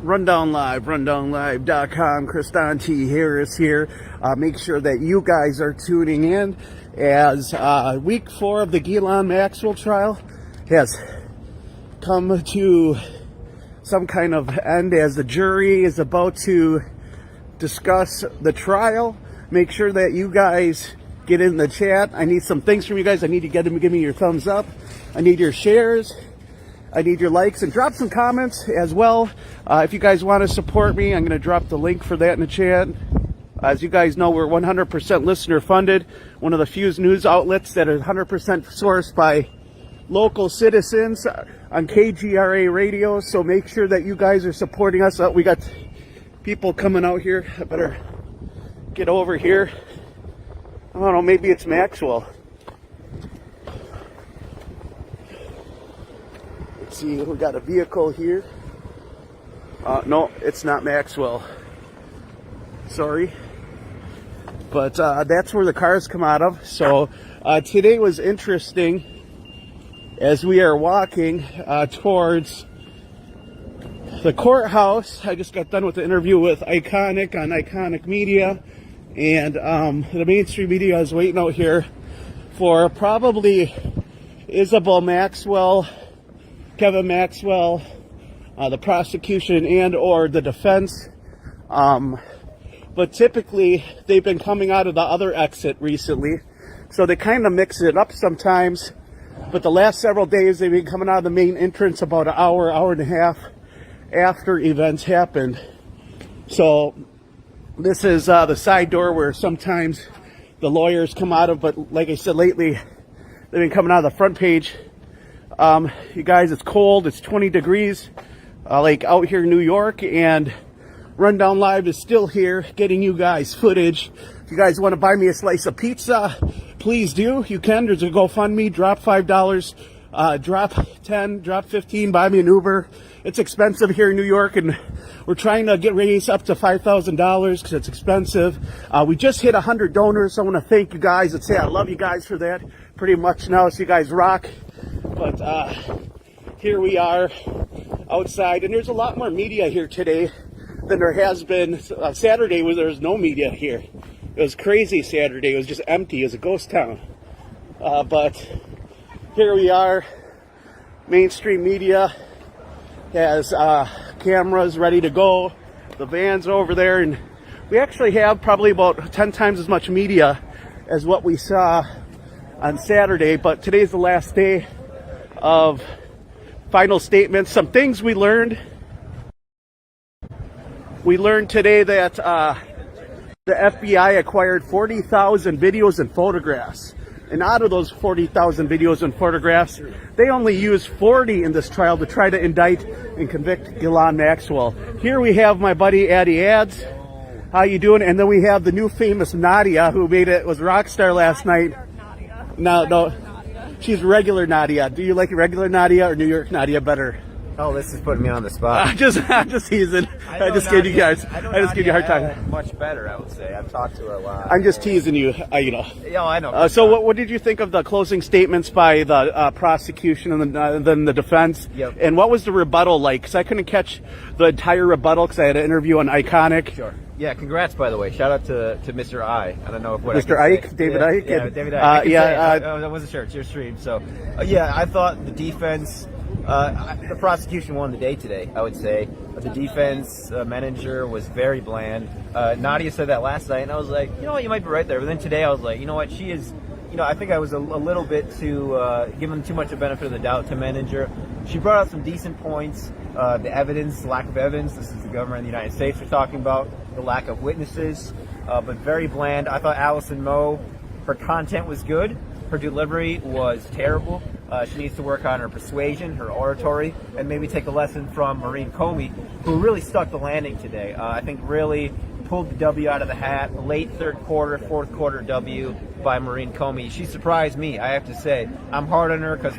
rundownlive.com. Kriston T. Harris here. Make sure that you guys are tuning in as week 4 of the Ghislaine Maxwell trial has come to some kind of end as the jury is about to discuss the trial. Make sure that you guys get in the chat. I need some things from you guys. I need you to give me your thumbs up. I need your shares. I need your likes, and drop some comments as well. If you guys want to support me, I'm going to drop the link for that in the chat. As you guys know, we're 100% listener funded. One of the few news outlets that are 100% sourced by local citizens on KGRA radio. So make sure that you guys are supporting us. We got people coming out here. I better get over here. I don't know, maybe it's Maxwell. Let's see, we got a vehicle here. No, it's not Maxwell. Sorry. But that's where the cars come out of. So today was interesting as we are walking towards the courthouse. I just got done with the interview with Iconic on Iconic Media. And the mainstream media is waiting out here for probably Isabel Maxwell, Kevin Maxwell, the prosecution and or the defense. But typically they've been coming out of the other exit recently. So they kind of mix it up sometimes. But the last several days they've been coming out of the main entrance about an hour, hour and a half after events happened. So this is the side door where sometimes the lawyers come out of, but like I said, lately they've been coming out of the front page. You guys, it's cold. It's 20 degrees, like out here in New York, and Rundown Live is still here getting you guys footage. If you guys want to buy me a slice of pizza, please do. You can. There's a GoFundMe. Drop $5. Drop 10, drop 15, buy me an Uber. It's expensive here in New York, and we're trying to get raised up to $5,000 because it's expensive. We just hit 100 donors, so I want to thank you guys and say I love you guys for that pretty much now, so you guys rock. But here we are outside, and there's a lot more media here today than there has been. Saturday there was no media here. It was crazy Saturday. It was just empty. It was a ghost town. But here we are. Mainstream media has cameras ready to go. The van's over there, and we actually have probably about 10 times as much media as what we saw on Saturday. But today's the last day of final statements. Some things we learned. We learned today that the FBI acquired 40,000 videos and photographs. And out of those 40,000 videos and photographs, they only used 40 in this trial to try to indict and convict Ghislaine Maxwell. Here we have my buddy Addy Ads. How you doing? And then we have the new famous Nadia, who was rock star last night. No, she's regular Nadia. Do you like regular Nadia or New York Nadia better? Oh, this is putting me on the spot. I'm just teasing. I just gave you a hard time. Much better, I would say. I've talked to her a lot. I'm just teasing you, you know. Yeah, I know. So what did you think of the closing statements by the prosecution and then the defense? Yep. And what was the rebuttal like? Because I couldn't catch the entire rebuttal because I had an interview on Iconic. Sure. Yeah, congrats, by the way. Shout out to Mr. I. I don't know if what Mr. Ike? David Ike? Yeah, David Ike. I wasn't sure. It's your stream. So, yeah, I thought the defense... the prosecution won the day today, I would say. The defense manager was very bland. Nadia said that last night, and I was like, you know what, you might be right there. But then today I was like, you know what, she is, you know, I think I was a little bit too, giving too much a benefit of the doubt to manager. She brought out some decent points. The evidence, lack of evidence, this is the government of the United States we're talking about, the lack of witnesses, but very bland. I thought Allison Moe, her content was good. Her delivery was terrible. She needs to work on her persuasion, her oratory, and maybe take a lesson from Maureen Comey, who really stuck the landing today. I think really pulled the W out of the hat. Late third quarter, fourth quarter W by Maureen Comey. She surprised me, I have to say. I'm hard on her because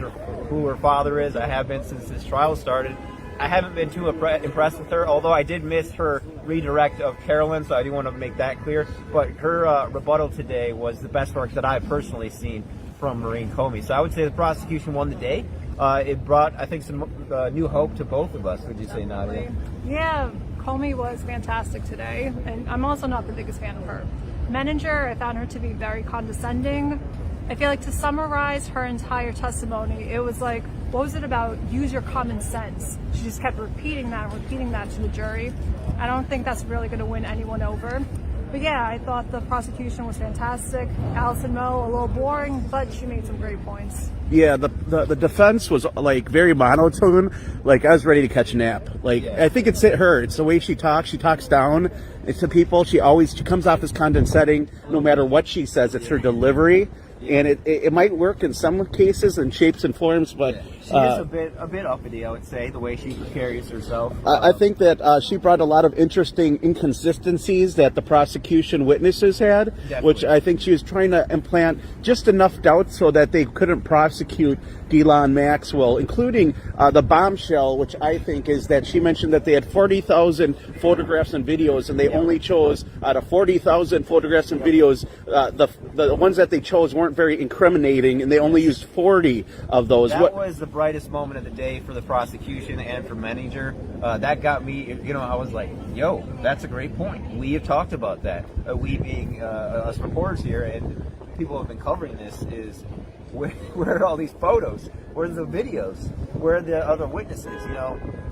who her father is. I have been since this trial started. I haven't been too impressed with her, although I did miss her redirect of Carolyn, so I do want to make that clear. But her rebuttal today was the best work that I've personally seen from Maureen Comey. So I would say the prosecution won the day. it brought, I think, some new hope to both of us. Would you say, Nadia? Yeah, Comey was fantastic today, and I'm also not the biggest fan of her. Menninger, I found her to be very condescending. I feel like to summarize her entire testimony, it was like, what was it about? Use your common sense. She just kept repeating that to the jury. I don't think that's really going to win anyone over. But yeah, I thought the prosecution was fantastic. Allison Moe, a little boring, but she made some great points. Yeah, the defense was like very monotone. Like I was ready to catch a nap. Like I think it's her. It's the way she talks. She talks down to people. She comes off as condescending. No matter what she says, it's her delivery. And it might work in some cases in shapes and forms, but she is a bit uppity, I would say, the way she carries herself. I think that she brought a lot of interesting inconsistencies that the prosecution witnesses had, which I think she was trying to implant just enough doubt so that they couldn't prosecute Ghislaine Maxwell, including the bombshell, which I think is that she mentioned that they had 40,000 photographs and videos, and they only chose out of 40,000 photographs and videos, the ones that they chose weren't very incriminating, and they only used 40 of those. That was the brightest moment of the day for the prosecution and for Menninger. That got me, I was like, yo, that's a great point. We have talked about that. We being us reporters here, and people have been covering this, is where are all these photos? Where are the videos? Where are the other witnesses?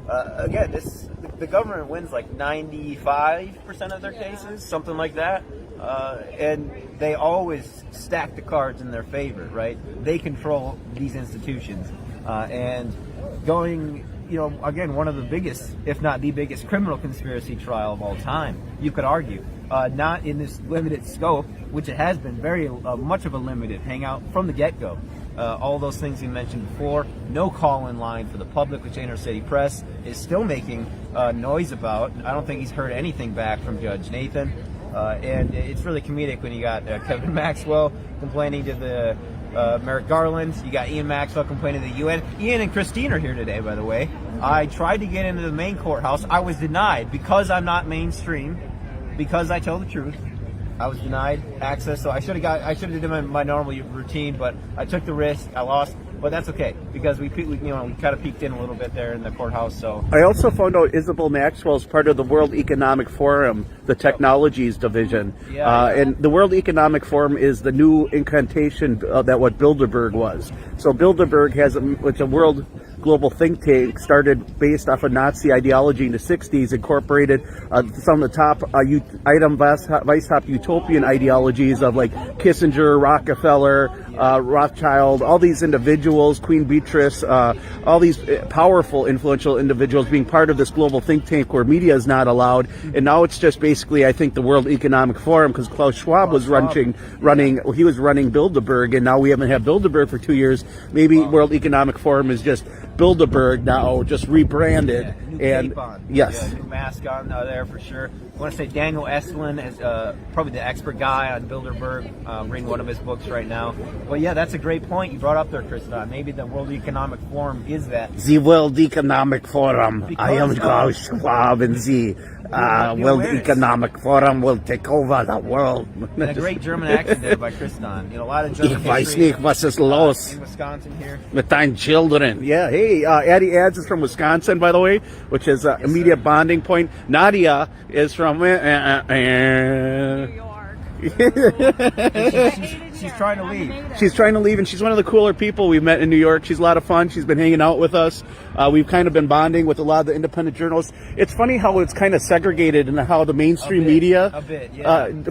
Again, the government wins like 95% of their cases, something like that. And they always stack the cards in their favor, right? They control these institutions. And going, again, one of the biggest, if not the biggest, criminal conspiracy trial of all time, you could argue. Not in this limited scope, which it has been very much of a limited hangout from the get-go. All those things you mentioned before, no call-in line for the public, which Inner City Press is still making noise about. I don't think he's heard anything back from Judge Nathan. And it's really comedic when you got Kevin Maxwell complaining to the Merrick Garland. You got Ian Maxwell complaining to the UN. Ian and Christine are here today, by the way. I tried to get into the main courthouse. I was denied because I'm not mainstream, because I tell the truth. I was denied access, so I should have done my normal routine, but I took the risk. I lost, but that's okay because we kind of peeked in a little bit there in the courthouse. So I also found out Isabel Maxwell is part of the World Economic Forum, the technologies division, and the World Economic Forum is the new incantation that what Bilderberg was. So Bilderberg it's a world global think tank started based off of Nazi ideology in the 60s, incorporated some of the top vice top utopian ideologies of like Kissinger, Rockefeller, Rothschild, all these individuals, Queen Beatrice, all these powerful, influential individuals being part of this global think tank where media is not allowed. And now it's just basically, I think, the World Economic Forum, because Klaus Schwab was running Bilderberg, and now we haven't had Bilderberg for 2 years. Maybe World Economic Forum is just Bilderberg now, just rebranded. New and cape on. yes, new mask on there for sure. I want to say Daniel Estlin is probably the expert guy on Bilderberg, reading one of his books right now. But yeah, that's a great point you brought up there, Kristan. Maybe the World Economic Forum is that. The World Economic Forum. I am Klaus Schwab, and the World Economic Forum will take over the world. And a great German accent there by Kristan. A lot of German Ich weiß nicht, was ist los in Wisconsin here. with deinen children. Yeah, hey, Addy Ads is from Wisconsin, by the way, which is an immediate bonding point. Nadia is from New York. She's trying to leave. She's trying to leave, and she's one of the cooler people we've met in New York. She's a lot of fun. She's been hanging out with us. We've kind of been bonding with a lot of the independent journalists. It's funny how it's kind of segregated and how the mainstream media,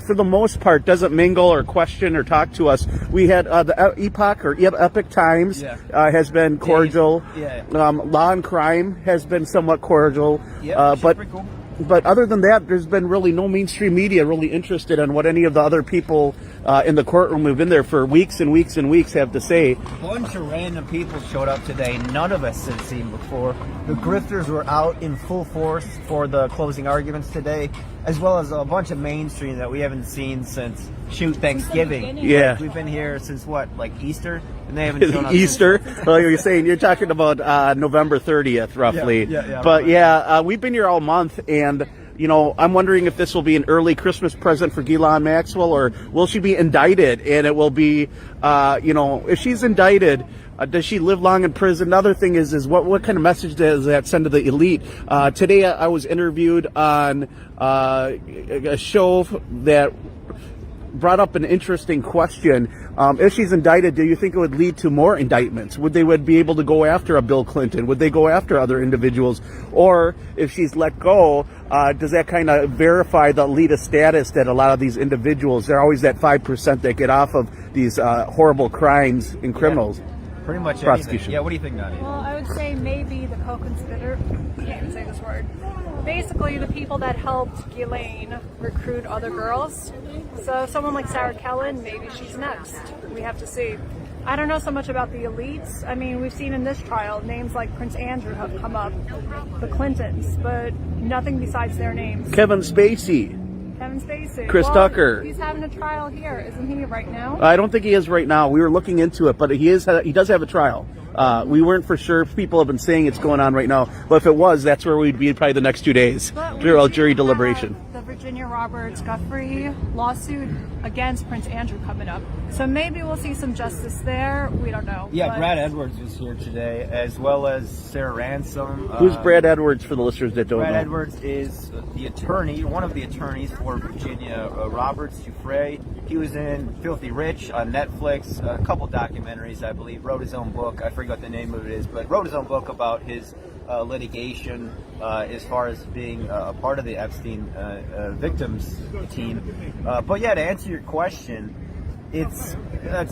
for the most part, doesn't mingle or question or talk to us. We had the Epoch or Epic Times has been cordial. Law and Crime has been somewhat cordial. But other than that, there's been really no mainstream media really interested in what any of the other people in the courtroom who've been there for weeks and weeks and weeks have to say. A bunch of random people showed up today. None of us had seen before. The grifters were out in full force for the closing arguments today, as well as a bunch of mainstream that we haven't seen since Thanksgiving. Yeah, we've been here since like Easter, and they haven't shown up. Easter? Well, you're talking about November 30th, roughly. But we've been here all month, and I'm wondering if this will be an early Christmas present for Ghislaine Maxwell, or will she be indicted, and it will be, if she's indicted, does she live long in prison? Another thing is what kind of message does that send to the elite? Today I was interviewed on a show that brought up an interesting question. If she's indicted, do you think it would lead to more indictments? Would be able to go after a Bill Clinton? Would they go after other individuals? Or if she's let go, does that kind of verify the elitist status that a lot of these individuals, they're always that 5% that get off of these horrible crimes and criminals? Pretty much Prosecution. anything. Yeah, what do you think, Nadia? Well, I would say maybe the co-conspirator, I can't even say this word, basically the people that helped Ghislaine recruit other girls. So someone like Sarah Kellen, maybe she's next. We have to see. I don't know so much about the elites. I mean, we've seen in this trial names like Prince Andrew have come up, the Clintons, but nothing besides their names. Kevin Spacey. Chris Tucker. He's having a trial here, isn't he, right now? I don't think he is right now. We were looking into it, but he does have a trial. We weren't for sure. People have been saying it's going on right now, but if it was, that's where we'd be probably the next 2 days. Jury deliberation. The Virginia Roberts Guthrie lawsuit against Prince Andrew coming up, so maybe we'll see some justice there. We don't know. Yeah, but Brad Edwards is here today, as well as Sarah Ransom. Who's Brad Edwards for the listeners that don't know? Brad Edwards is the attorney, one of the attorneys for Virginia Roberts Giuffre. He was in Filthy Rich on Netflix, a couple documentaries, I believe. Wrote his own book. I forget the name of it is, but wrote his own book about his litigation as far as being a part of the Epstein victims team. But yeah, to answer your question, it's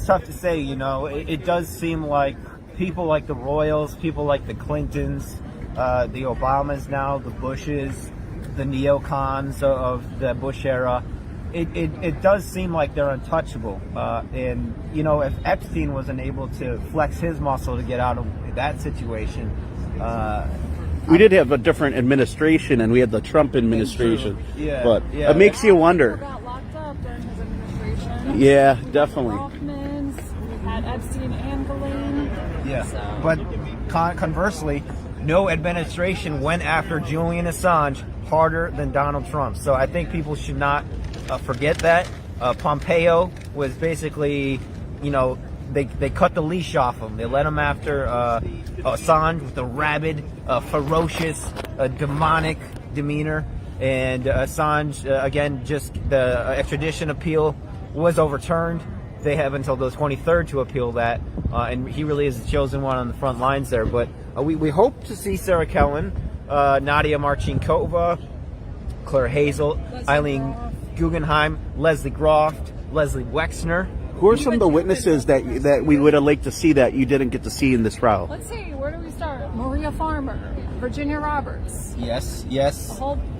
tough to say. It does seem like people like the Royals, people like the Clintons, the Obamas now, the Bushes, the neocons of the Bush era. It does seem like they're untouchable. And if Epstein wasn't able to flex his muscle to get out of that situation. We did have a different administration, and we had the Trump administration. Yeah, but yeah. it makes you wonder. Got locked up during his administration. Yeah, definitely. We had Epstein and Ghislaine. Yeah, So. but conversely, no administration went after Julian Assange harder than Donald Trump. So I think people should not forget that. Pompeo was basically, they cut the leash off him. They let him after Assange with a rabid, ferocious, demonic demeanor. And Assange, again, just the extradition appeal was overturned. They have until the 23rd to appeal that. And he really is the chosen one on the front lines there. But we hope to see Sarah Kellen, Nadia Marcinkova, Claire Hazel, Eileen Guggenheim, Leslie Groff, Leslie Wexner. Who are some of the witnesses that we would have liked to see that you didn't get to see in this trial? Let's see, where do we start? Maria Farmer, Virginia Roberts. Yes,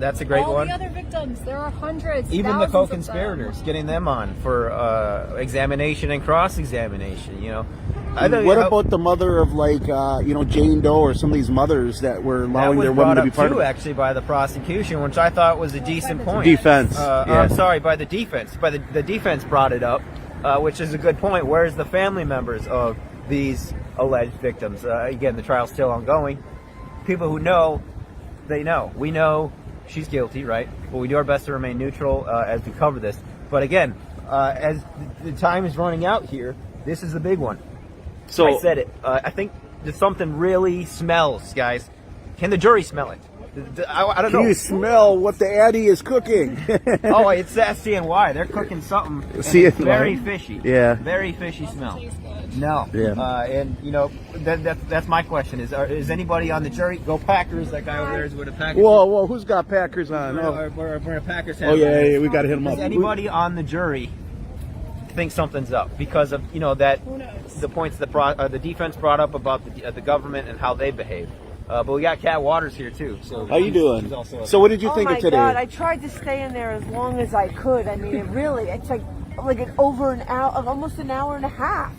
that's a great all one. The other victims, there are hundreds, even the thousands co-conspirators, getting them on for examination and cross-examination. What about the mother of Jane Doe or some of these mothers that were allowing their women to be part of it? Actually, by the prosecution, which I thought was a decent point. Defense. I'm sorry, by the defense. By the defense brought it up, which is a good point. Where's the family members of these alleged victims? Again, the trial's still ongoing. People who know, they know. We know she's guilty, right? But we do our best to remain neutral as we cover this. But again, as the time is running out here, this is the big one. So I said it. I think that something really smells, guys. Can the jury smell it? I don't know. Can you smell what the Addy is cooking? Oh, it's that CNY. They're cooking something. It's very fishy. Yeah. Very fishy smell. No. Yeah. And that's my question. Is anybody on the jury? Go Packers! That guy over there is with a Packers. Whoa! Who's got Packers on? We're a Packers hat. Oh yeah, we got to hit him up. Does anybody on the jury think something's up because of that? Who knows? The points that the defense brought up about the government and how they behave. But we got Cat Waters here too. So how you doing? So what did you think of today? Oh my God! I tried to stay in there as long as I could. I mean, it's like over an hour, almost an hour and a half.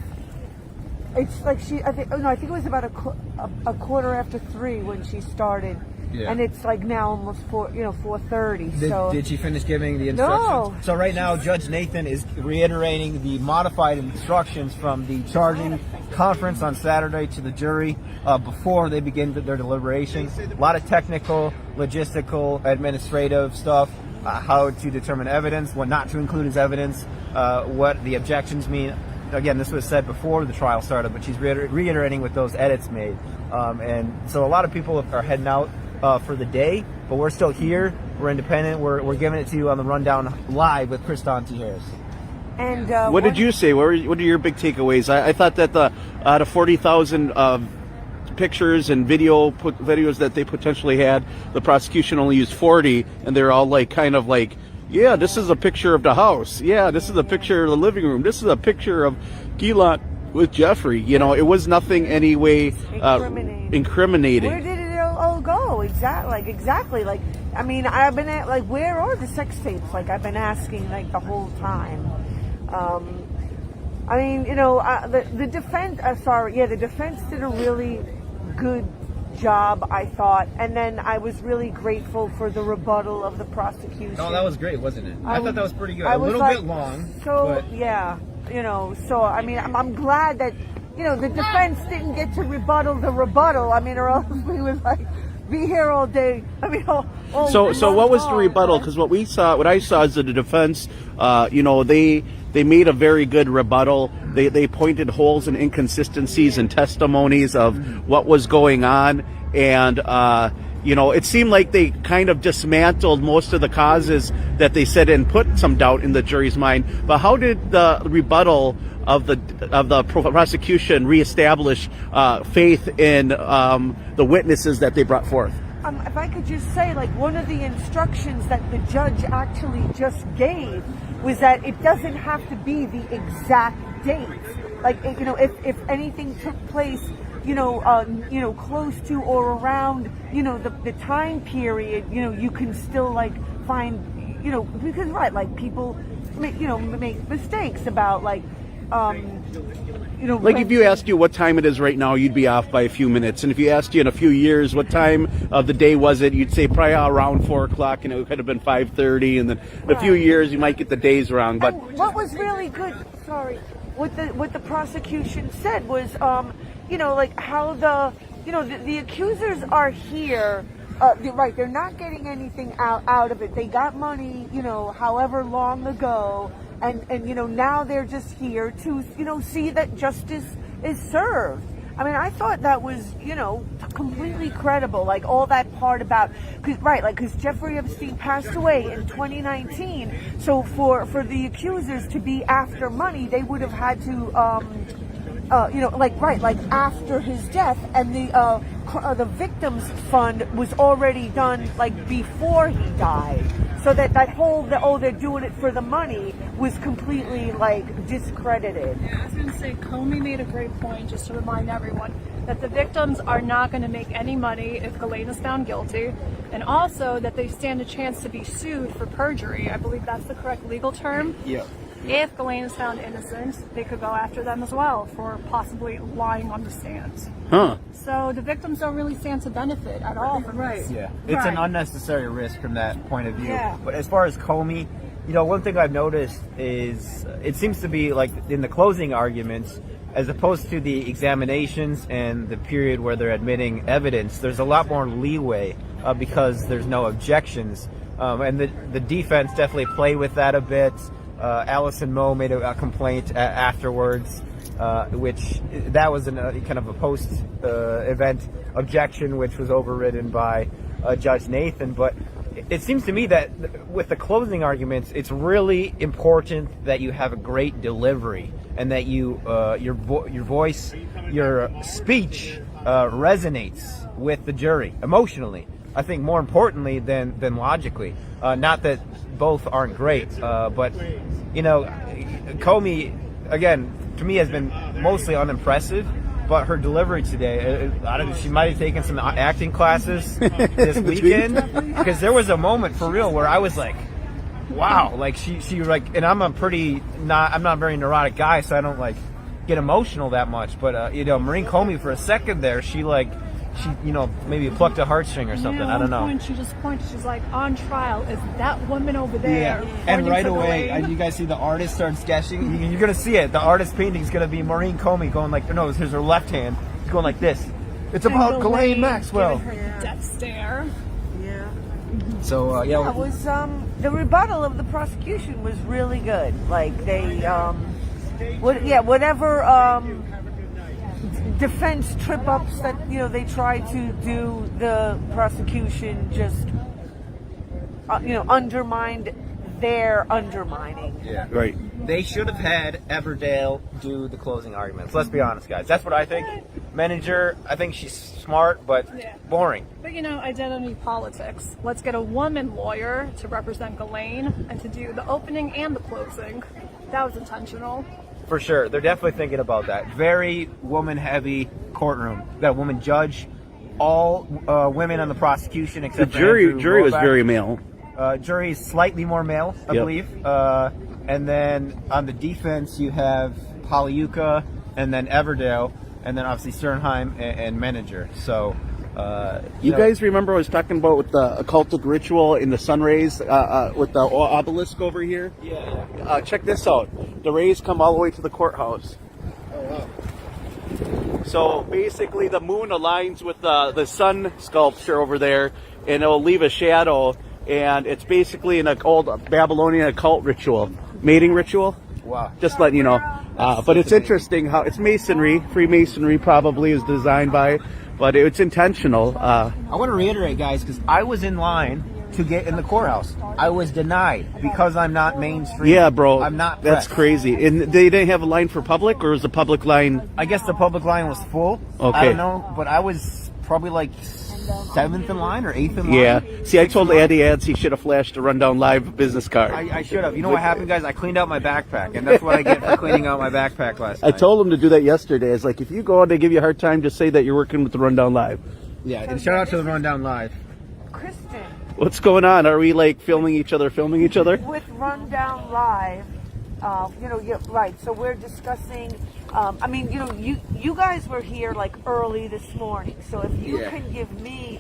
It's like I think it was about a quarter after 3 when she started. Yeah. And it's like now almost 4:30. Did she finish giving the instructions? No. So right now, Judge Nathan is reiterating the modified instructions from the charging conference on Saturday to the jury before they begin their deliberations. A lot of technical logistical, administrative stuff, how to determine evidence, what not to include as evidence, what the objections mean. Again, this was said before the trial started, but she's reiterating with those edits made. And so a lot of people are heading out for the day, but we're still here. We're independent. We're giving it to you on the rundown live with Chris T. Harris. And what did you say? What are your big takeaways? I thought that out of 40,000 pictures and videos that they potentially had, the prosecution only used 40, and they're all like kind of like, yeah, this is a picture of the house. Yeah, this is a picture of the living room. This is a picture of Gilot with Jeffrey. You know, it was nothing anyway incriminating. Where did it all go? Exactly. Like, I mean, I've been at, like, where are the sex tapes? Like, I've been asking, like, the whole time. I mean, you know, the defense. The defense did a really good job, I thought, and then I was really grateful for the rebuttal of the prosecution. Oh, that was great, wasn't it? I thought that was pretty good. A little bit long. So, yeah, you know, so, I mean, I'm glad that, you know, the defense didn't get to rebuttal the rebuttal. I mean, or else we would, like, be here all day. I mean, so what was the rebuttal? Because what I saw is that the defense, you know, they made a very good rebuttal. They pointed holes and inconsistencies and testimonies of what was going on, and you know, it seemed like they kind of dismantled most of the causes that they said and put some doubt in the jury's mind. But how did the rebuttal of the prosecution reestablish faith in the witnesses that they brought forth? If I could just say, like, one of the instructions that the judge actually just gave was that it doesn't have to be the exact dates. Like, you know, if anything took place, you know, close to or around, you know, the time period, you know, you can still, like, find, you know, because, right, like, people make mistakes about, like, you know, like if you asked you what time it is right now, you'd be off by a few minutes. And if you asked you in a few years what time of the day was it, you'd say probably around 4 o'clock, and it could have been 5:30. And then in a few years, you might get the days wrong. But and what was really good, what the prosecution said was, you know, like how the accusers are here. Right, they're not getting anything out of it. They got money, you know, however long ago. And you know, now they're just here to, you know, see that justice is served. I mean, I thought that was, you know, completely credible. Like all that part about, because Jeffrey Epstein passed away in 2019. So for the accusers to be after money, they would have had to, you know, like after his death, and the victims fund was already done like before he died. So that whole they're doing it for the money was completely like discredited. Yeah, I was going to say, Comey made a great point, just to remind everyone that the victims are not going to make any money if Ghislaine is found guilty, and also that they stand a chance to be sued for perjury. I believe that's the correct legal term. Yeah. If Ghislaine is found innocent, they could go after them as well for possibly lying on the stand. Huh. So the victims don't really stand to benefit at all from this. Yeah, it's an unnecessary risk from that point of view. Yeah. But as far as Comey, you know, one thing I've noticed is it seems to be like in the closing arguments, as opposed to the examinations and the period where they're admitting evidence, there's a lot more leeway because there's no objections. And the defense definitely played with that a bit. Allison Moe made a complaint afterwards, which that was kind of a post-event objection, which was overridden by Judge Nathan. But it seems to me that with the closing arguments, it's really important that you have a great delivery and that your voice, your speech resonates with the jury emotionally. I think more importantly than logically. Not that both aren't great, but you know, Comey again to me has been mostly unimpressive. But her delivery today, I don't know, she might have taken some acting classes this weekend, because there was a moment for real where I was like, wow, like she like, and I'm not a very neurotic guy, so I don't like get emotional that much. But you know, Maureen Comey for a second there, she you know, maybe plucked a heartstring or something. Yeah, I don't know. Point, she just pointed. She's like, on trial is that woman over there. Yeah, and right away, you guys see the artist start sketching. You're gonna see it. The artist painting is gonna be Maureen Comey going like, no, here's her left hand. She's going like this. It's about Ghislaine Maxwell. Death stare. Yeah. So Yeah, it was the rebuttal of the prosecution was really good. Like they, whatever defense trip ups that they tried to do, the prosecution just undermined their undermining. Yeah. Right. They should have had Everdale do the closing arguments. Let's be honest, guys. That's what I think. Manager, I think she's smart, but boring. But identity politics. Let's get a woman lawyer to represent Ghislaine and to do the opening and the closing. That was intentional. For sure. They're definitely thinking about that. Very woman-heavy courtroom. Got a woman judge. All women on the prosecution The except for jury Andrew was Roback. very male. Jury is slightly more male, I believe. And then on the defense, you have Polyuka and then Everdale, and then obviously Sternheim and Manager. So, You guys remember I was talking about with the occultic ritual in the sun rays with the obelisk over here? Yeah. Check this out. The rays come all the way to the courthouse. Oh, wow. So basically the moon aligns with the sun sculpture over there, and it'll leave a shadow, and it's basically an old Babylonian occult ritual, mating ritual. Wow. Just letting you know. But it's interesting how it's masonry, Freemasonry probably is designed by, but it's intentional. I want to reiterate, guys, because I was in line to get in the courthouse. I was denied because I'm not mainstream. Yeah, bro. I'm not That's press. crazy. And they didn't have a line for public, or was the public line? I guess the public line was full. Okay. I don't know, but I was probably like 7th in line or 8th in line. Yeah. See, I told Addy he should have flashed a Rundown Live business card. I should have. You know what happened, guys? I cleaned out my backpack, and that's what I get for cleaning out my backpack last I night. told him to do that yesterday. It's like, if you go and they give you a hard time, just say that you're working with the Rundown Live. Yeah, and shout out to the Rundown Live. Kristen, What's going on? Are we like filming each other? with Rundown Live, right. So we're discussing. You guys were here like early this morning. So if you can give me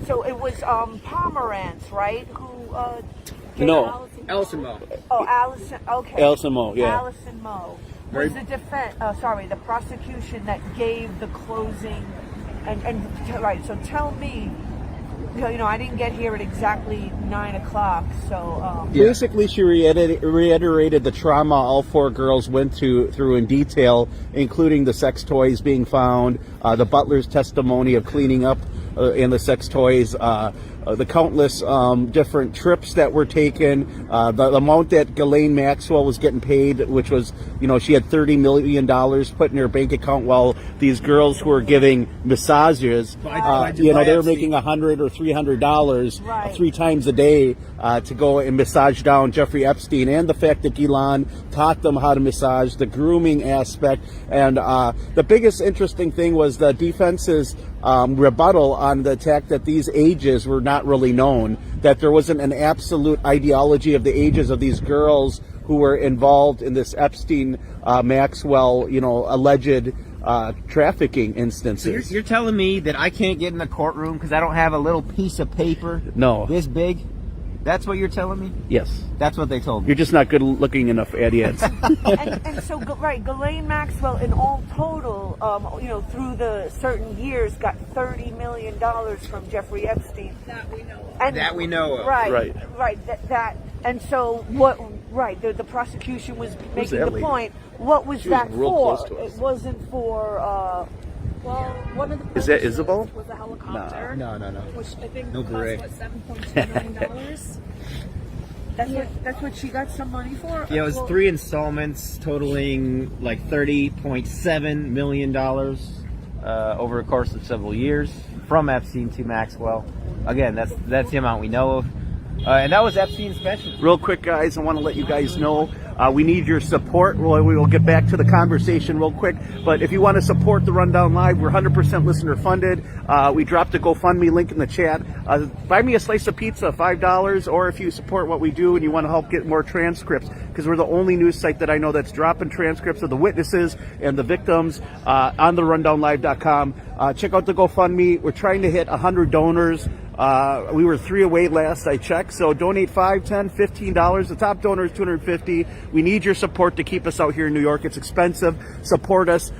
so it was Pomerantz, right? Who? No. Allison Moe. Oh, Allison. Okay. Allison Moe, yeah. Allison Moe was the the prosecution that gave the closing, and right. So tell me. I didn't get here at exactly 9 o'clock, so... Basically, she reiterated the trauma all four girls went through in detail, including the sex toys being found, the butler's testimony of cleaning up and the sex toys, the countless different trips that were taken, the amount that Ghislaine Maxwell was getting paid, which was, she had $30 million put in her bank account, while these girls who were giving massages, they were making $100 or $300 3 times a day to go and massage down Jeffrey Epstein, and the fact that Ghislaine taught them how to massage, the grooming aspect, and the biggest interesting thing was the defense's rebuttal on the attack that these ages were not really known, that there wasn't an absolute ideology of the ages of these girls who were involved in this Epstein Maxwell, alleged trafficking instances. So you're telling me that I can't get in the courtroom because I don't have a little piece of paper No. this big? That's what you're telling me? Yes. That's what they told me. You're just not good looking enough, Addy. and so, Ghislaine Maxwell, in all total, through the certain years, got $30 million from Jeffrey Epstein. That we know of. And, That we know of. Right. That. And so, what? Right. The prosecution was making the lady? point. What was She was that real for? close to us. It wasn't for. Well, one of the Is that purchases Isabel? was a helicopter. No. Which I think No cost, beret. $7.2 million. That's what she got some money for. Yeah, it was 3 installments totaling like $30.7 million over a course of several years from Epstein to Maxwell. Again, that's the amount we know of. And that was Epstein's special. Real quick, guys, I want to let you guys know we need your support. We will get back to the conversation real quick. But if you want to support the Rundown Live, we're 100% listener funded. We dropped a GoFundMe link in the chat. Buy me a slice of pizza, $5. Or if you support what we do and you want to help get more transcripts, because we're the only news site that I know that's dropping transcripts of the witnesses and the victims on the rundownlive.com. Check out the GoFundMe. We're trying to hit 100 donors. We were 3 away last I checked, so donate $5, $10, $15. The top donor is $250. We need your support to keep us out here in New York. It's expensive. Support us.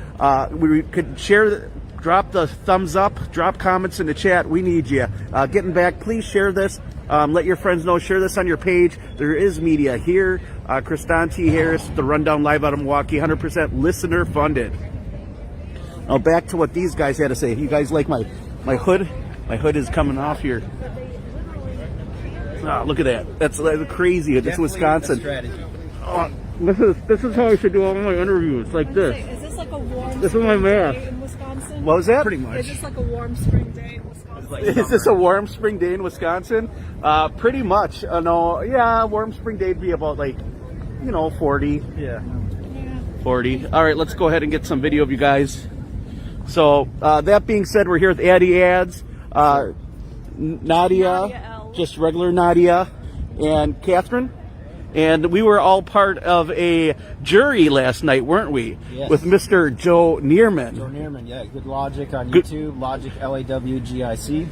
We could share drop the thumbs up, drop comments in the chat. We need you. Getting back, please share this. Let your friends know. Share this on your page. There is media here. Kristan T. Harris, the Rundown live out of Milwaukee, 100% listener funded. Now back to what these guys had to say. You guys like my hood? My hood is coming off here. Oh, look at that. That's crazy. It's Wisconsin. This is how I should do all my interviews, like this. Is this like a warm This is my mask. day in Wisconsin? What was that? Pretty much. Is this like a warm spring day in Wisconsin? Is this a warm spring day in Wisconsin? Pretty much. No, yeah, warm spring day would be about 40. Yeah. 40. All right, let's go ahead and get some video of you guys. So that being said, we're here with Addy Ads, Nadia L. just regular Nadia, and Catherine. And we were all part of a jury last night, weren't we? Yes. With Mr. Joe Neerman. Joe Neerman, yeah. Good Logic on Good. YouTube. Logic, LAWGIC.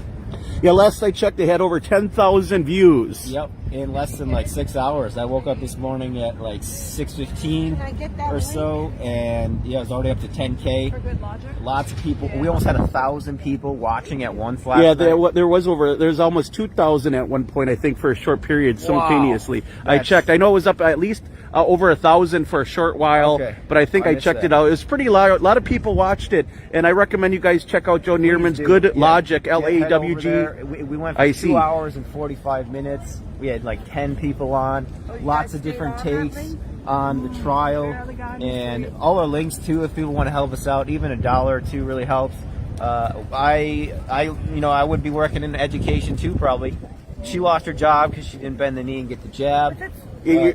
Yeah, last I checked, they had over 10,000 views. Yep, in less than 6 hours. I woke up this morning at 6:15 Can I get that or link? so, and yeah, it was already up to 10K. For good logic? Lots of people. We almost had 1,000 people watching at one flash. Yeah, there's almost 2,000 at one point, I think, for a short period simultaneously. I That's- checked. I know it was up at least over 1,000 for a short while, Okay. but I think I I missed checked that. it out. It was pretty loud. A lot of people watched it, and I recommend you guys check out Joe Neerman's Please do. Good Yeah. Logic, Yeah, head over LAWG. there. We went for I see. 2 hours and 45 minutes. We had 10 people on. you Lots guys of different stayed on that takes thing? on the trial, Barely got and into it. all our links too. If people want to help us out, even $1 or $2 really helps. I would be working in education too, probably. She lost her job because she didn't bend the knee and get the jab. You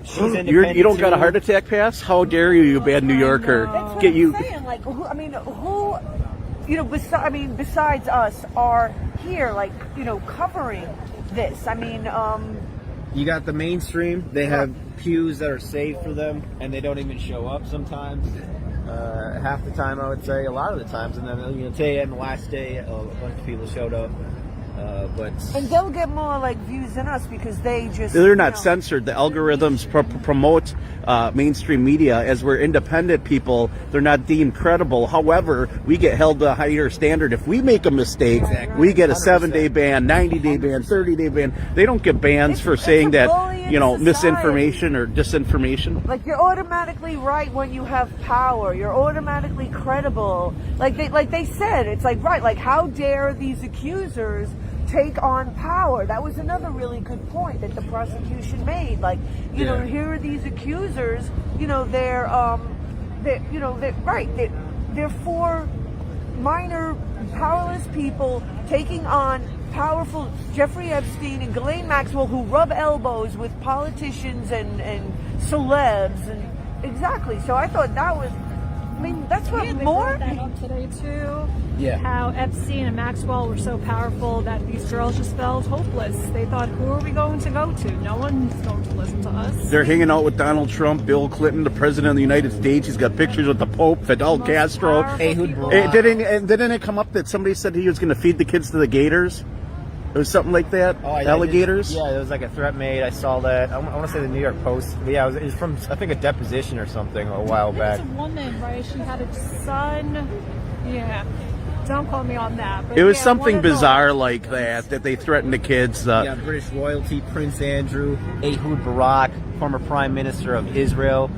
don't got a heart attack pass? How dare you, you bad New Yorker? That's what Get I'm you. saying. Who, besides us are here, covering this. You got the mainstream. They have pews that are saved for them, and they don't even show up sometimes. Half the time, I would say. A lot of the times, and then today and the last day, a bunch of people showed up. and they'll get more views than us because They're not censored. The algorithms promote mainstream media. As we're independent people, they're not deemed credible. However, we get held to a higher standard. If we make a mistake, we get a 7-day ban, 90-day ban, 30-day ban. They don't get bans for saying it's a that, bullying misinformation or disinformation. you're automatically right when you have power. You're automatically credible. Like they said, it's how dare these accusers take on power? That was another really good point that the prosecution made. Here are these accusers. They're for minor, powerless people taking on powerful Jeffrey Epstein and Ghislaine Maxwell, who rub elbows with politicians and celebs, and exactly. So I thought that was. That's what They more. brought that up today too. Yeah. How Epstein and Maxwell were so powerful that these girls just felt hopeless. They thought, who are we going to go to? No one's going to listen to us. They're hanging out with Donald Trump, Bill Clinton, the president of the United States. He's got pictures with the Pope, Fidel Most Castro. powerful Ehud people. Barak. Didn't it come up that somebody said he was going to feed the kids to the gators? It was something like that. Alligators. Yeah, there was a threat made. I saw that. I want to say the New York Post. But yeah, it was from I think a deposition or something a while back. There's a woman, right? She had a son. Yeah. Don't quote me on that. But It was yeah, something one of those. bizarre like that they threatened the kids. Yeah, British royalty, Prince Andrew, Ehud Barak, former Prime Minister of Israel.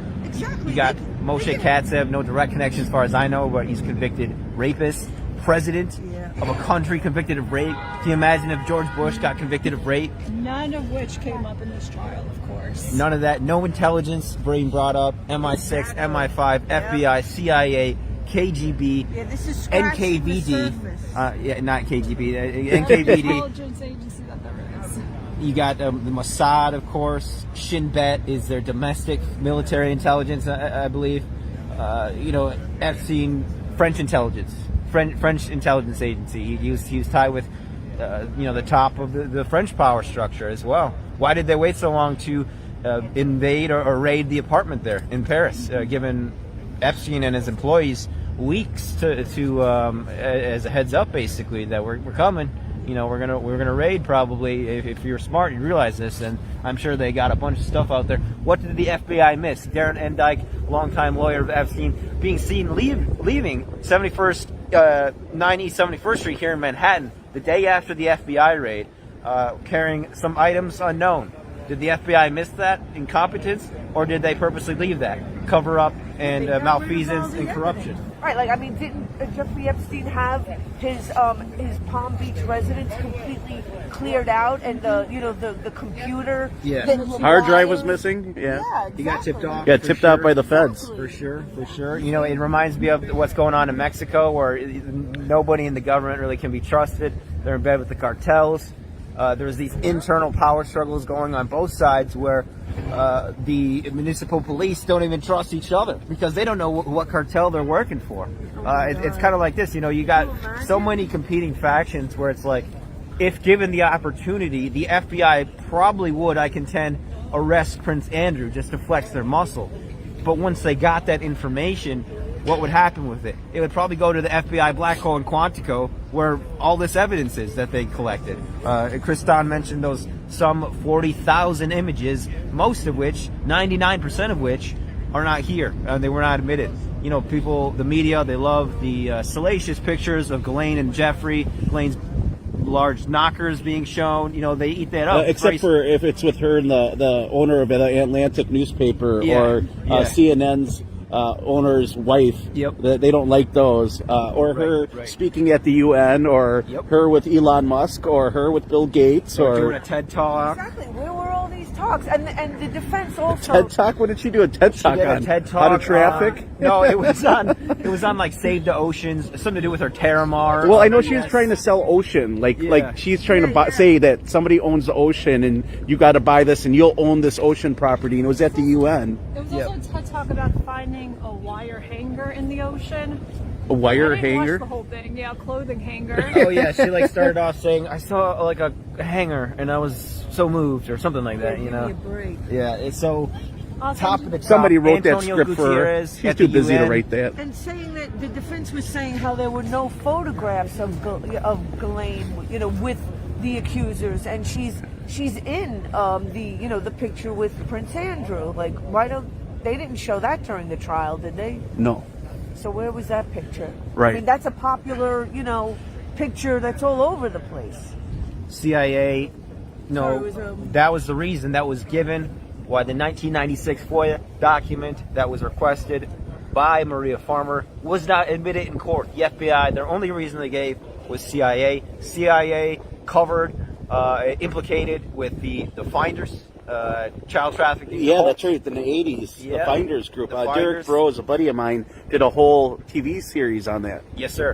You got Moshe Katsav, no direct connection as far as I know, but he's convicted rapist, president of a country convicted of rape. Can you imagine if George Bush got convicted of rape? None of which came up in this trial, of course. None of that. No intelligence being brought up. MI6, MI5, FBI, CIA, KGB, Yeah, this is scratching the NKVD. surface. Not KGB. NKVD. Intelligence agency that there is. You got the Mossad, of course. Shin Bet is their domestic military intelligence, I believe. Epstein, French intelligence. French intelligence agency. He was tied with, the top of the French power structure as well. Why did they wait so long to invade or raid the apartment there in Paris, given Epstein and his employees weeks to as a heads up, basically, that we're coming. We're gonna raid probably. If you're smart, you realize this, and I'm sure they got a bunch of stuff out there. What did the FBI miss? Darren Endyke, longtime lawyer of Epstein, being seen leaving 71st 9 East 71st Street here in Manhattan the day after the FBI raid, carrying some items unknown. Did the FBI miss that? Incompetence? Or did they purposely leave that? Cover up and malfeasance and corruption? Right, like, I mean, didn't Jeffrey Epstein have his Palm Beach residence completely cleared out, and the computer, hard drive was missing. Yeah, He got tipped off. got tipped out by the feds. For sure. You know, it reminds me of what's going on in Mexico, where nobody in the government really can be trusted. They're in bed with the cartels. There's these internal power struggles going on both sides, where the municipal police don't even trust each other because they don't know what cartel they're working for. It's kind of like this, you know, you got so many competing factions where it's like, if given the opportunity, the FBI probably would, I contend, arrest Prince Andrew just to flex their muscle. But once they got that information, what would happen with it? It would probably go to the FBI black hole in Quantico, where all this evidence is that they collected. Kristan mentioned those some 40,000 images, most of which, 99% of which, are not here. They were not admitted. You know, people, the media, they love the salacious pictures of Ghislaine and Jeffrey, Ghislaine's large knockers being shown. You know, they eat that up. Except for if it's with her and the owner of the Atlantic newspaper or CNN's owner's wife. They don't like those. Or her speaking at the UN, or her with Elon Musk, or her with Bill Gates, or doing a TED Talk. Exactly. Where were all these talks? And the defense also. TED Talk? What did she do? A TED Talk on? TED Talk How to traffic? No, it was on like Save the Oceans, something to do with her Terramar. Well, I know she was trying to sell ocean, like she's trying to say that somebody owns the ocean and you got to buy this and you'll own this ocean property, and it was at the UN. There was also a TED Talk about finding a wire hanger in the ocean. A wire I didn't hanger? watch the whole thing. Yeah, a clothing hanger. Oh yeah, she like started off saying, I saw like a hanger and I was so moved, or something like that, you know. Yeah, it's so top of the top. Somebody wrote Antonio that script for her. Gutierrez She's too busy to write that. And saying that the defense was saying how there were no photographs of Ghislaine, you know, with the accusers, and she's in the picture with Prince Andrew. Like, why don't they didn't show that during the trial, did they? No. So where was that picture? Right. I mean, that's a popular, picture that's all over the place. CIA, that was the reason that was given why the 1996 FOIA document that was requested by Maria Farmer was not admitted in court. The FBI, their only reason they gave was CIA. CIA covered, implicated with the Finders, child trafficking. Yeah, that's right. In the 80s, the Finders group. Derek Bros, a buddy of mine, did a whole TV series on that. Yes, sir.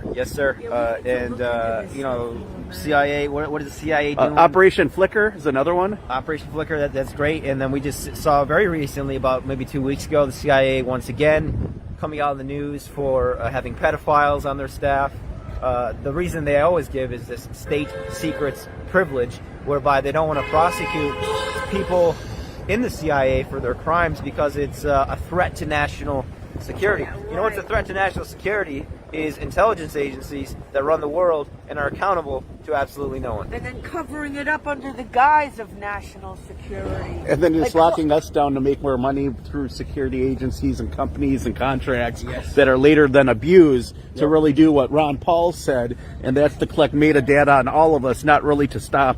CIA. What is the CIA doing? Operation Flicker is another one. Operation Flicker. That's great. And then we just saw very recently, about maybe 2 weeks ago, the CIA once again coming out in the news for having pedophiles on their staff. The reason they always give is this state secrets privilege, whereby they don't want to prosecute people in the CIA for their crimes because it's a threat to national security. You know what's a threat to national security is intelligence agencies that run the world and are accountable to absolutely no one. And then covering it up under the guise of national security. And then just locking us down to make more money through security agencies and companies and contracts that are later then abused to really do what Ron Paul said, and that's to collect metadata on all of us, not really to stop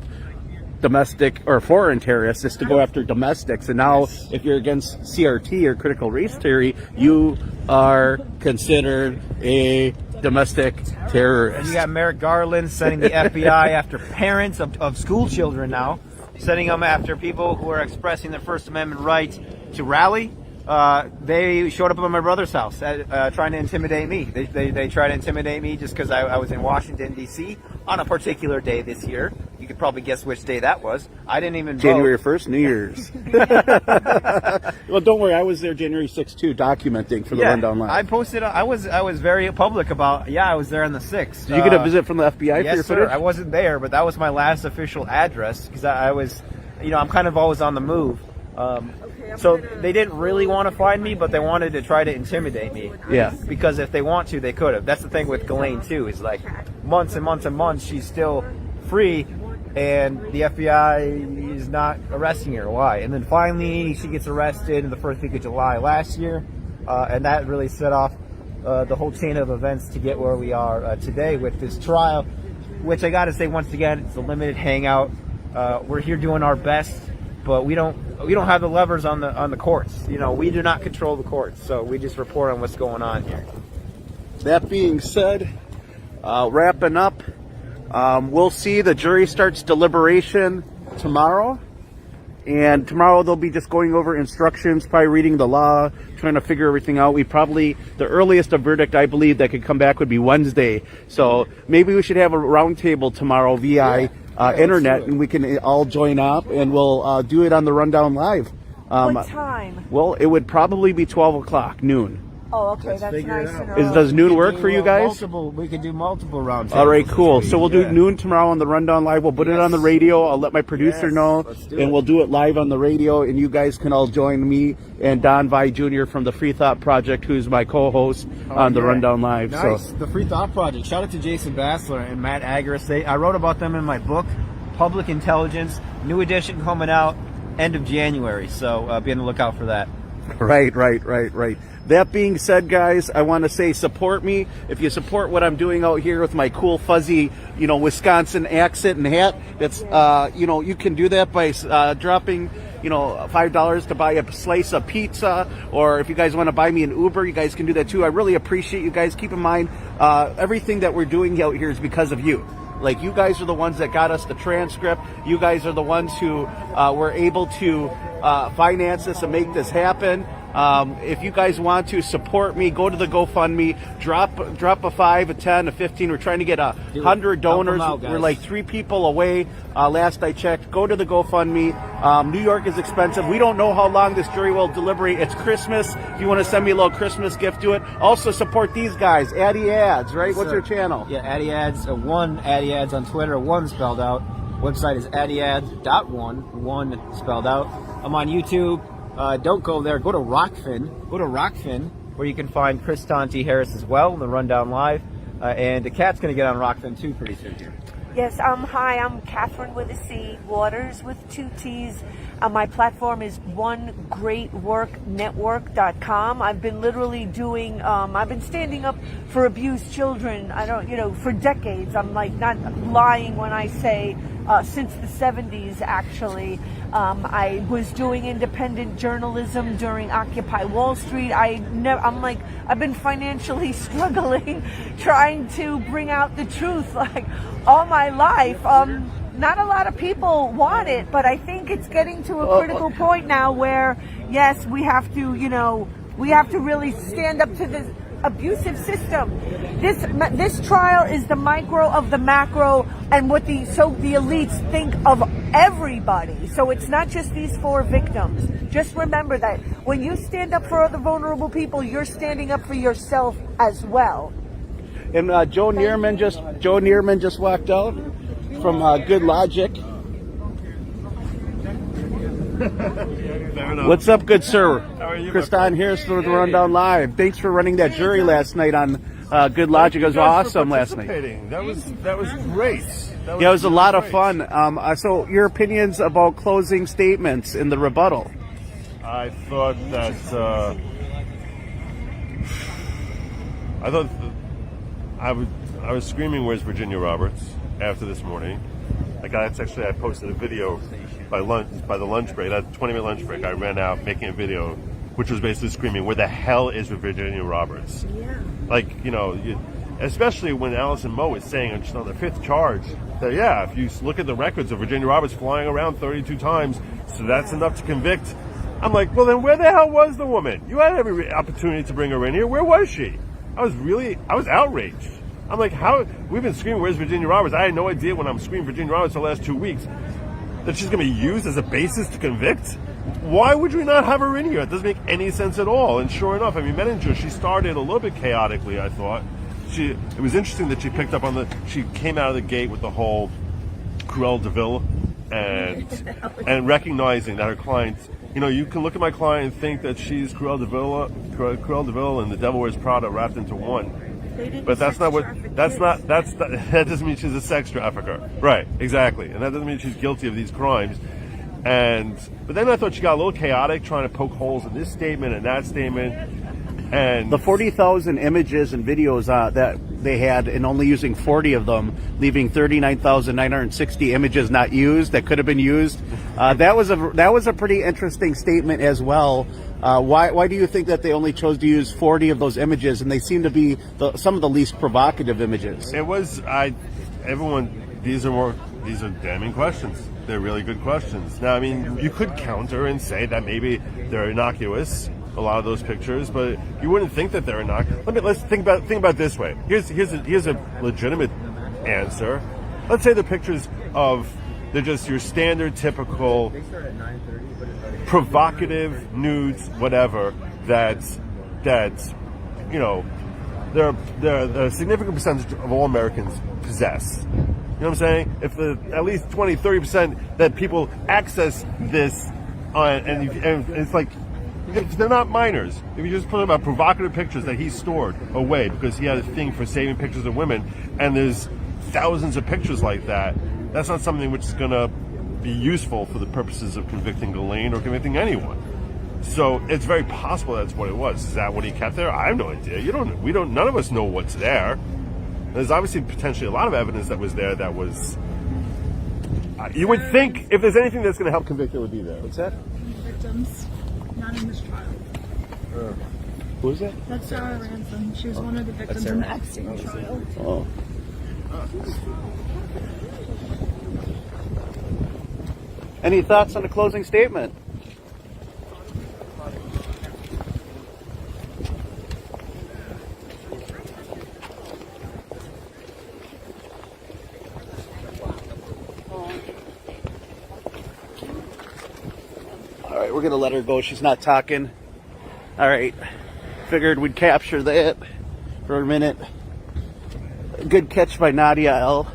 domestic or foreign terrorists, is to go after domestics. And now if you're against CRT or critical race theory, you are considered a domestic terrorist. And you got Merrick Garland sending the FBI after parents of school children now, sending them after people who are expressing their First Amendment right to rally. They showed up at my brother's house trying to intimidate me. They tried to intimidate me just because I was in Washington, D.C. on a particular day this year. You could probably guess which day that was. I didn't even January vote. 1st, New Year's. Well, don't worry. I was there January 6th, too, documenting for the Rundown Live. I posted. I was very public about, I was there on the 6th. Did you get a visit from the FBI for your footage? I wasn't there, but that was my last official address because I was, I'm kind of always on the move. So they didn't really want to find me, but they wanted to try to intimidate me. Yeah. Because if they want to, they could have. That's the thing with Ghislaine, too, is like months and months and months, she's still free, and the FBI is not arresting her. Why? And then finally, she gets arrested in the first week of July last year, and that really set off the whole chain of events to get where we are today with this trial, which I got to say once again, it's a limited hangout. We're here doing our best, but we don't have the levers on the courts. You know, we do not control the courts, so we just report on what's going on here. That being said, wrapping up, we'll see the jury starts deliberation tomorrow. And tomorrow they'll be just going over instructions, probably reading the law, trying to figure everything out. The earliest a verdict I believe that could come back would be Wednesday. So maybe we should have a roundtable tomorrow via internet, and we can all join up, and we'll do it on the Rundown Live. What time? Well, it would probably be 12 o'clock, noon. Oh, okay, that's nice and early. Does noon work for you guys? We could do multiple round tables. All right, cool. So we'll do noon tomorrow on the Rundown Live. We'll put it on the radio. I'll let my producer know, and we'll do it live on the radio, and you guys can all join me and Don Vi Jr. from the Free Thought Project, who's my co-host on the Rundown Live. Nice. So The Free Thought Project. Shout out to Jason Bassler and Matt Agaris. I wrote about them in my book, Public Intelligence. New edition coming out end of January, so be on the lookout for that. Right. That being said, guys, I want to say support me. If you support what I'm doing out here with my cool fuzzy, Wisconsin accent and hat, that's, you can do that by dropping, $5 to buy a slice of pizza, or if you guys want to buy me an Uber, you guys can do that too. I really appreciate you guys. Keep in mind, everything that we're doing out here is because of you. Like, you guys are the ones that got us the transcript. You guys are the ones who were able to finance this and make this happen. If you guys want to support me, go to the GoFundMe, drop a 5, a 10, a 15. We're trying to get 100 donors. We're like 3 people away. Last I checked. Go to the GoFundMe. New York is expensive. We don't know how long this jury will deliberate. It's Christmas. If you want to send me a little Christmas gift, do it. Also support these guys. Addy Ads, right? What's your channel? Yeah, Addy Ads. One Addy Ads on Twitter. One spelled out. Website is addyads.one. One spelled out. I'm on YouTube. Don't go there. Go to Rockfin. Go to Rockfin, where you can find Chris Tonti Harris as well in the Rundown Live. And the cat's going to get on Rockfin too pretty soon here. Yes, hi, I'm Catherine with a C, Waters with 2 T's. My platform is onegreatworknetwork.com. I've been literally doing, I've been standing up for abused children, for decades. I'm like not lying when I say since the 70s, actually. I was doing independent journalism during Occupy Wall Street. I've been financially struggling, trying to bring out the truth, like all my life. Not a lot of people want it, but I think it's getting to a critical point now where, yes, we have to really stand up to this abusive system. This trial is the micro of the macro, and what the elites think of everybody. So it's not just these 4 victims. Just remember that when you stand up for other vulnerable people, you're standing up for yourself as well. And Joe Neerman just walked out from Good Logic. What's up, good sir? How are you? Kristan Harris for the Rundown Live. Thanks for running that jury last night on Good Logic. It was awesome last night. That was great. It was a lot of fun. So your opinions about closing statements in the rebuttal? I thought that I was screaming, "Where's Virginia Roberts?" after this morning. I posted a video by the lunch break, that 20-minute lunch break. I ran out making a video, which was basically screaming, "Where the hell is Virginia Roberts?" Yeah. Like, especially when Allison Moe is saying just on the 5th charge that, if you look at the records of Virginia Roberts flying around 32 times, so that's enough to convict. I'm like, well, then where the hell was the woman? You had every opportunity to bring her in here. Where was she? I was outraged. I'm like, we've been screaming, "Where's Virginia Roberts?" I had no idea when I'm screaming Virginia Roberts the last 2 weeks that she's going to be used as a basis to convict. Why would we not have her in here? It doesn't make any sense at all. And sure enough, Menninger, she started a little bit chaotically, I thought. It was interesting that she picked up she came out of the gate with the whole Cruella de Vil and recognizing that her client, you can look at my client and think that she's Cruella de Vil and the Devil Wears Prada wrapped into one. But that doesn't mean she's a sex trafficker. Right, exactly. And that doesn't mean she's guilty of these crimes. But then I thought she got a little chaotic trying to poke holes in this statement and that statement. And The 40,000 images and videos that they had, and only using 40 of them, leaving 39,960 images not used that could have been used. That was a pretty interesting statement as well. Why do you think that they only chose to use 40 of those images, and they seem to be some of the least provocative images? it was these are damning questions. They're really good questions. Now, I mean, you could counter and say that maybe they're innocuous, a lot of those pictures, but you wouldn't think that they're innocuous. Let's think about it this way. Here's a legitimate answer. Let's say the pictures they're just your standard, typical, provocative nudes, whatever. That you know, they're a significant percentage of all Americans possess. You know what I'm saying? If at least 20-30% that people access this, and it's like, if they're not minors, if you just put about provocative pictures that he stored away because he had a thing for saving pictures of women, and there's thousands of pictures like that, that's not something which is going to be useful for the purposes of convicting Ghislaine or convicting anyone. So it's very possible that's what it was. Is that what he kept there? I have no idea. None of us know what's there. There's obviously potentially a lot of evidence that was there that was. You would think if there's anything that's going to help convict, it would be there. What's that? Victims, not in this trial. Who is that? That's Sarah Ransom. She was one of the victims in the Epstein trial. Oh. Any thoughts on the closing statement? All right, we're gonna let her go. She's not talking. All right, figured we'd capture that for a minute. Good catch by Nadia L.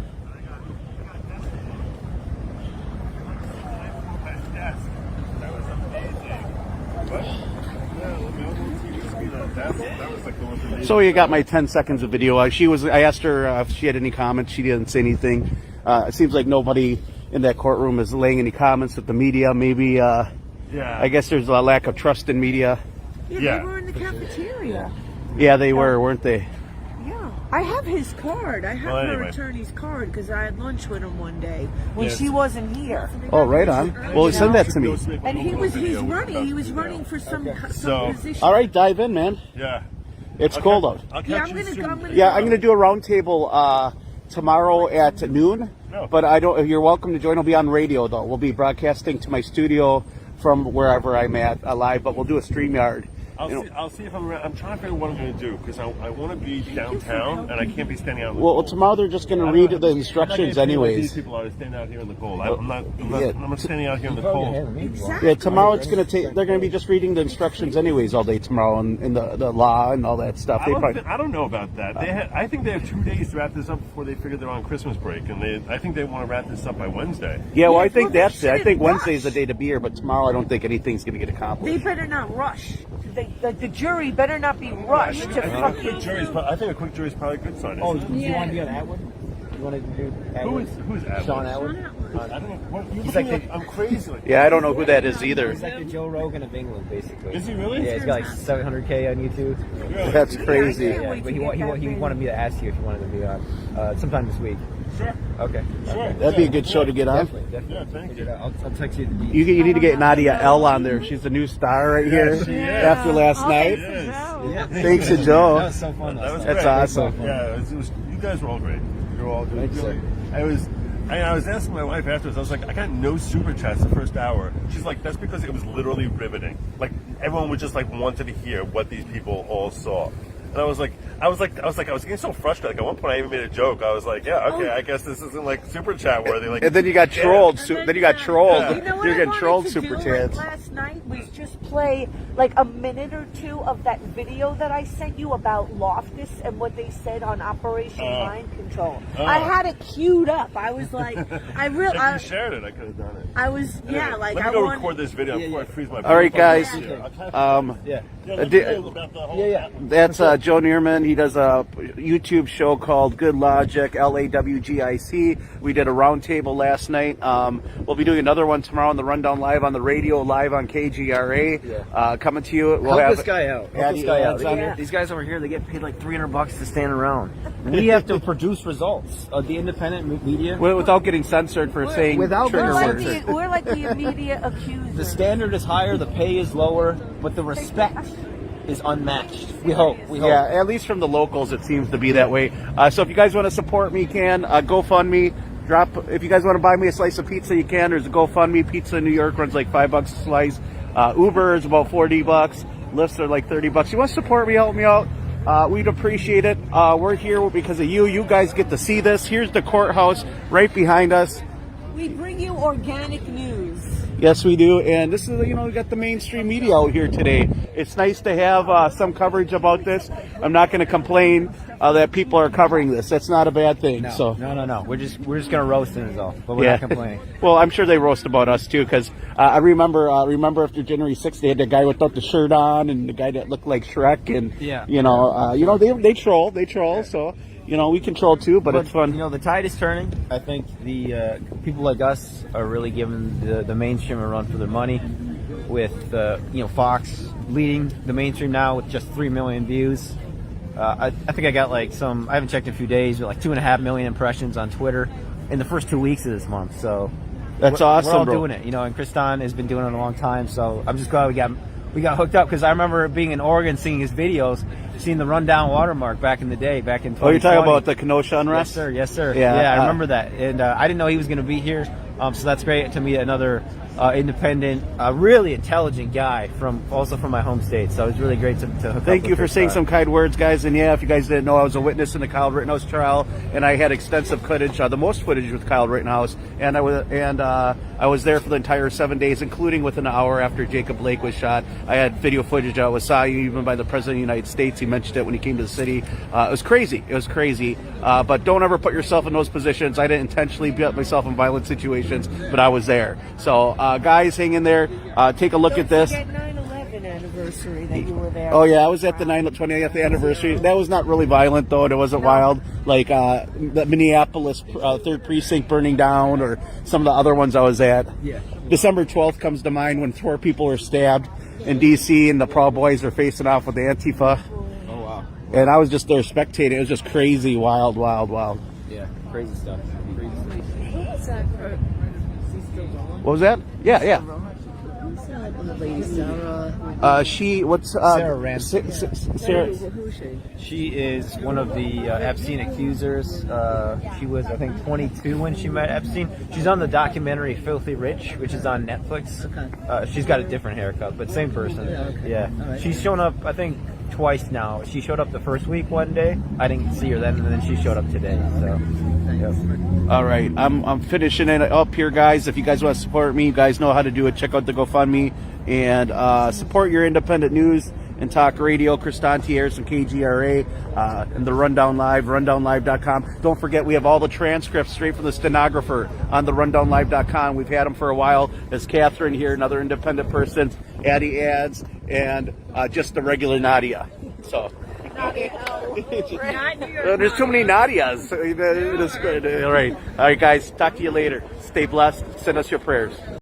So you got my 10 seconds of video. I asked her if she had any comments. She didn't say anything. It seems like nobody in that courtroom is laying any comments with the media. Maybe, Yeah. I guess there's a lack of trust in media. Yeah, they were in the cafeteria. Yeah, they were, weren't they? Yeah, I have his card. I have her attorney's card because I had lunch with him one day when she wasn't here. Oh, right on. Well, send that to me. And he's running for some position. All right, dive in, man. Yeah. It's cold out. I'll Yeah, catch I'm you gonna soon. I'm gonna do a roundtable tomorrow at noon. No. But you're welcome to join. I'll be on radio though. We'll be broadcasting to my studio from wherever I'm at live, but we'll do a StreamYard. I'll see if I'm around. I'm trying to figure out what I'm going to do because I want to be downtown and I can't be standing out in the cold. Well, tomorrow they're just going to read the instructions anyways. These people are standing out here in the cold. I'm not standing out here in the cold. Exactly. Yeah, tomorrow they're going to be just reading the instructions anyways all day tomorrow and the law and all that stuff. I don't know about that. I think they have 2 days to wrap this up before they figure they're on Christmas break, and I think they want to wrap this up by Wednesday. Yeah, well, I think well, that's it. I think Wednesday's the day to be here, but tomorrow I don't think anything's going to get accomplished. They better not rush. The jury better not be rushed to I fucking. think a quick jury is probably a good sign. Oh, do you want to be on Atwood? You want to do Atwood? Who's Addy? Sean Atwood? I don't know. He's like I'm crazy. Yeah, I don't know who that is either. He's like the Joe Rogan of England, basically. Is he really? Yeah, he's got like 700K on YouTube. That's crazy. Yeah, but he wanted me to ask you if you wanted to be on sometime this week. Sure. Okay. Sure. That'd be a good show to get on. Definitely. Yeah, thank you. I'll text you the You need to get Nadia L on there. She's the new star right here she is. after last night. Yeah. Thanks to Joe. That was so fun. That was That's great. awesome. Yeah, you guys were all great. You were all good. Thanks, sir. I was asking my wife afterwards. I was like, I got no super chats the first hour. She's like, that's because it was literally riveting. Like everyone was just like wanted to hear what these people all saw. And I was getting so frustrated. Like at one point, I even made a joke. I was like, "Yeah, okay, I guess this isn't like super chat worthy." Like, And then you got trolled. Then you got trolled. You know what You're I getting wanted trolled to super do, chats. like, last night was just play like a minute or two of that video that I sent you about Loftus and what they said on Operation Mind Control. I had it queued up. I was like, If you shared it, I could have done it. I was, yeah, like Let I me go wanted. record this video before I freeze my. All right, guys. Yeah. That's Joe Neerman. He does a YouTube show called Good Logic, LAWGIC. We did a roundtable last night. We'll be doing another one tomorrow on the Rundown Live on the radio, live on KGRN. KGRA coming to you. We'll Help have this guy out. Help Addy this guy out. ads on it. These guys over here, they get paid like $300 to stand around. We have to produce results. The independent media. Without getting censored for saying Without trigger being words. We're like the immediate accusers. The standard is higher, the pay is lower, but the respect is unmatched. We hope. Yeah, at least from the locals, it seems to be that way. So if you guys want to support me, you can GoFundMe. If you guys want to buy me a slice of pizza, you can. There's a GoFundMe. Pizza in New York runs like $5 a slice. Uber is about $40. Lyfts are like $30. You want to support me, help me out? We'd appreciate it. We're here because of you. You guys get to see this. Here's the courthouse right behind us. We bring you organic news. Yes, we do. And this is, we got the mainstream media out here today. It's nice to have some coverage about this. I'm not going to complain that people are covering this. That's not a bad thing. No. We're just gonna roast it, is all. But we're not complaining. Well, I'm sure they roast about us too, because I remember after January 6th, they had the guy without the shirt on and the guy that looked like Shrek, and they troll. Yeah. So we control too, but it's fun. The tide is turning. I think the people like us are really giving the mainstream a run for their money. With Fox leading the mainstream now with just 3 million views. I think I got I haven't checked in a few days, but like 2.5 million impressions on Twitter in the first 2 weeks of this month. So that's awesome. We're all bro. doing it, and Kristan has been doing it a long time. So I'm just glad we got hooked up, because I remember being in Oregon, seeing his videos, seeing the rundown watermark back in the day, back in 2020. Oh, you're talking about the Kenosha unrest? Yes, sir. Yeah, I remember that, and I didn't know he was going to be here. So that's great to meet another independent, really intelligent guy also from my home state. So it's really great to hook up. Thank you for saying some kind words, guys. And yeah, if you guys didn't know, I was a witness in the Kyle Rittenhouse trial, and I had extensive footage, the most footage with Kyle Rittenhouse, and I was there for the entire 7 days, including within an hour after Jacob Blake was shot. I had video footage. I was saw even by the President of the United States. He mentioned it when he came to the city. It was crazy. But don't ever put yourself in those positions. I didn't intentionally put myself in violent situations, but I was there. So guys, hang in there. Take a look at this. 9/11 anniversary that you were there. Oh yeah, I was at the 20th anniversary. That was not really violent though. It wasn't wild like the Minneapolis 3rd precinct burning down, or some of the other ones I was at. Yeah. December 12th comes to mind, when 4 people were stabbed in D.C. and the Proud Boys are facing off with the Antifa. Oh wow. And I was just there spectating. It was just crazy, wild. Yeah, crazy stuff. What was that? Yeah. Lady Sarah. Sarah Ramsey. Sarah. Who is she? She is one of the Epstein accusers. She was, I think, 22 when she met Epstein. She's on the documentary Filthy Rich, which is on Netflix. Okay. She's got a different haircut, but same person. Yeah. All right. She's shown up, I think, twice now. She showed up the first week one day. I didn't see her then, and then she showed up today. So, yep. All right, I'm finishing it up here, guys. If you guys want to support me, you guys know how to do it. Check out the GoFundMe and support your independent news and talk radio. Kristan Tierres from KGRA and the Rundown Live, rundownlive.com. Don't forget, we have all the transcripts straight from the stenographer on the rundownlive.com. We've had them for a while. There's Catherine here, another independent person, Addy ads, and just the regular Nadia. So. There's too many Nadias. It is good. All right, guys. Talk to you later. Stay blessed. Send us your prayers.